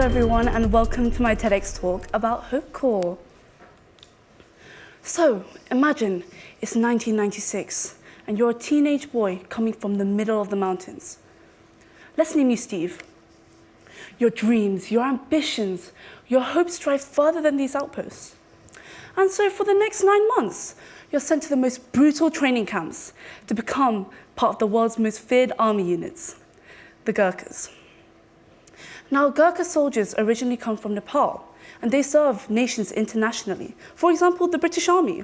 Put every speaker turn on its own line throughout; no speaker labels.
everyone, and welcome to my TEDx talk about Hopecore. So, imagine it's 1996, and you're a teenage boy coming from the middle of the mountains. Let's name you Steve. Your dreams, your ambitions, your hopes drive further than these outposts. And so for the next 9 months, you're sent to the most brutal training camps to become part of the world's most feared army units, the Gurkhas. Now, Gurkha soldiers originally come from Nepal, and they serve nations internationally. For example, the British Army.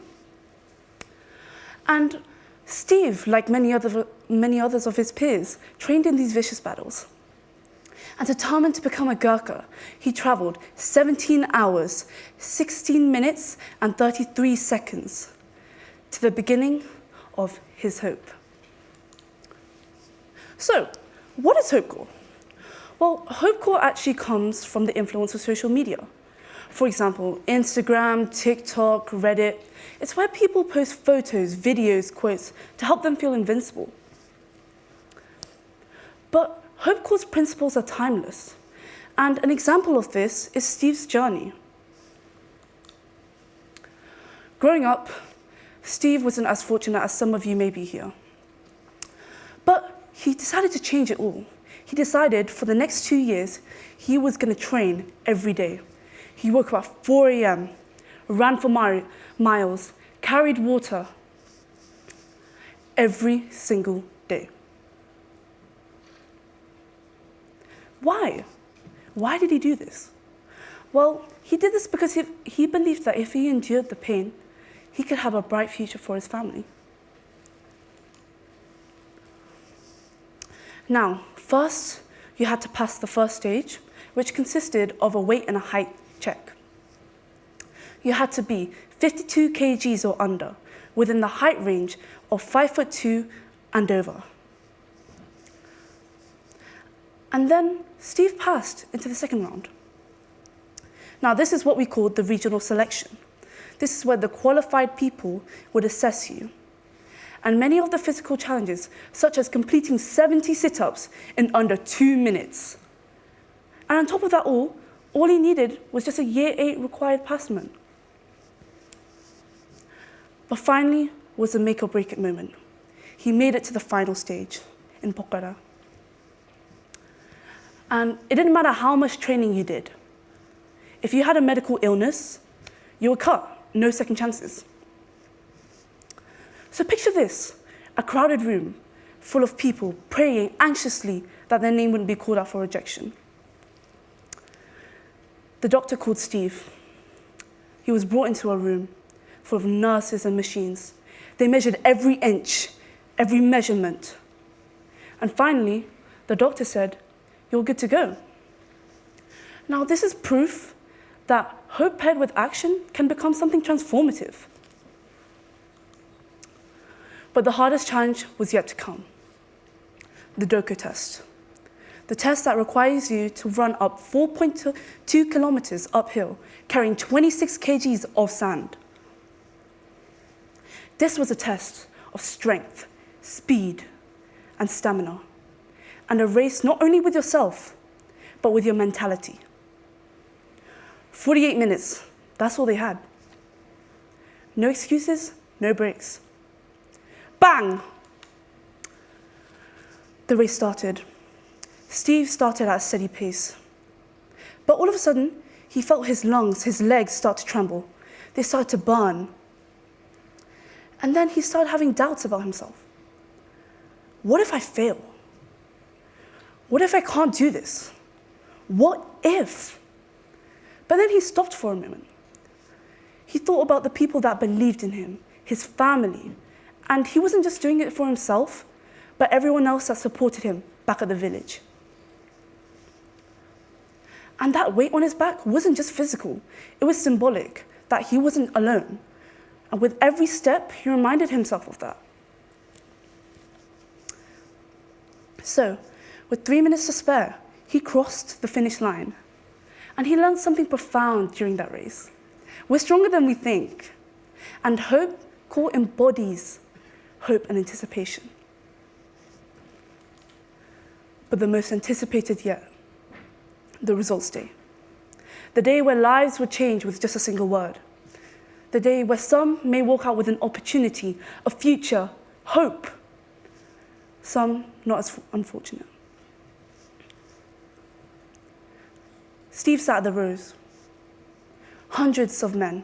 And Steve, like many others of his peers, trained in these vicious battles. And determined to become a Gurkha, he traveled 17 hours, 16 minutes, and 33 seconds to the beginning of his hope. So, what is Hopecore? Well, Hopecore actually comes from the influence of social media. For example, Instagram, TikTok, Reddit. It's where people post photos, videos, quotes to help them feel invincible. But Hopecore's principles are timeless. And an example of this is Steve's journey. Growing up, Steve wasn't as fortunate as some of you may be here. But he decided to change it all. He decided for the next 2 years, he was going to train every day. He woke up at 4 a.m., ran for miles, carried water every single day. Why? Why did he do this? Well, he did this because he believed that if he endured the pain, he could have a bright future for his family. Now, first, you had to pass the first stage, which consisted of a weight and a height check. You had to be 52 kgs or under, within the height range of 5'2" and over. And then Steve passed into the second round. Now, this is what we call the regional selection. This is where the qualified people would assess you. And many of the physical challenges, such as completing 70 sit-ups in under 2 minutes. And on top of that all he needed was just a year 8 required passment. But finally was the make or break it moment. He made it to the final stage in Pokhara. And it didn't matter how much training you did. If you had a medical illness, you were cut, no second chances. So picture this, a crowded room full of people praying anxiously that their name wouldn't be called out for rejection. The doctor called Steve. He was brought into a room full of nurses and machines. They measured every inch, every measurement. And finally, the doctor said, "You're good to go." Now, this is proof that hope paired with action can become something transformative. But the hardest challenge was yet to come, the Doko test. The test that requires you to run up 4.2 kilometers uphill, carrying 26 kgs of sand. This was a test of strength, speed, and stamina, and a race not only with yourself, but with your mentality. 48 minutes, that's all they had. No excuses, no breaks. Bang! The race started. Steve started at a steady pace. But all of a sudden, he felt his lungs, his legs start to tremble. They started to burn. And then he started having doubts about himself. What if I fail? What if I can't do this? What if? But then he stopped for a moment. He thought about the people that believed in him, his family. And he wasn't just doing it for himself, but everyone else that supported him back at the village. And that weight on his back wasn't just physical. It was symbolic that he wasn't alone. And with every step, he reminded himself of that. So, with 3 minutes to spare, he crossed the finish line. And he learned something profound during that race. We're stronger than we think. And Hopecore embodies hope and anticipation. But the most anticipated yet, the results day. The day where lives would change with just a single word. The day where some may walk out with an opportunity, a future, hope. Some not as unfortunate. Steve sat at the rows. Hundreds of men.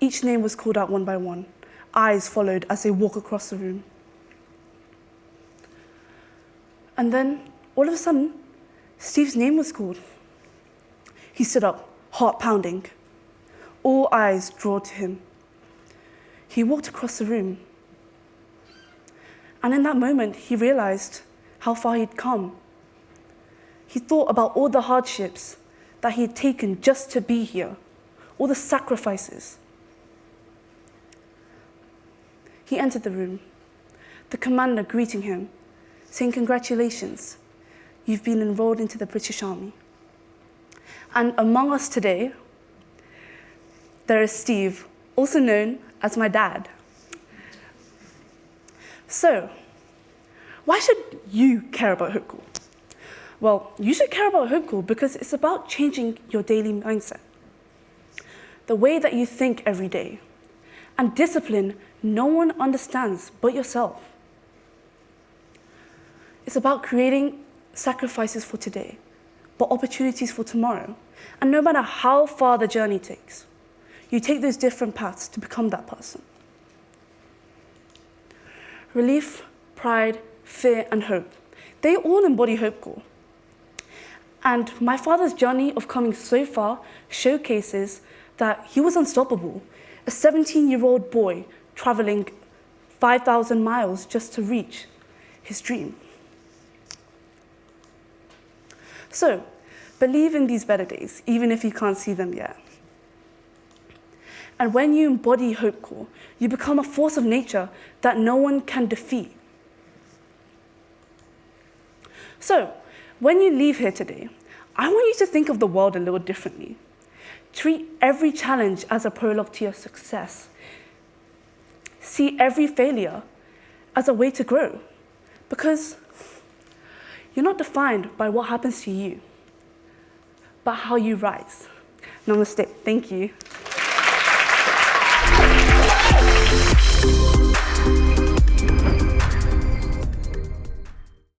Each name was called out one by one. Eyes followed as they walked across the room. And then, all of a sudden, Steve's name was called. He stood up, heart pounding. All eyes drawn to him. He walked across the room. And in that moment, he realized how far he'd come. He thought about all the hardships that he had taken just to be here, all the sacrifices. He entered the room, the commander greeting him, saying, "Congratulations, you've been enrolled into the British Army." And among us today, there is Steve, also known as my dad. So, why should you care about Hopecore? Well, you should care about Hopecore because it's about changing your daily mindset, the way that you think every day, and discipline no one understands but yourself. It's about creating sacrifices for today, but opportunities for tomorrow. And no matter how far the journey takes, you take those different paths to become that person. Relief, pride, fear, and hope. They all embody Hopecore. And my father's journey of coming so far showcases that he was unstoppable, a 17-year-old boy traveling 5,000 miles just to reach his dream. So, believe in these better days, even if you can't see them yet. And when you embody Hopecore, you become a force of nature that no one can defeat. So, when you leave here today, I want you to think of the world a little differently. Treat every challenge as a prologue to your success. See every failure as a way to grow, because you're not defined by what happens to you, but how you rise. Namaste. Thank you.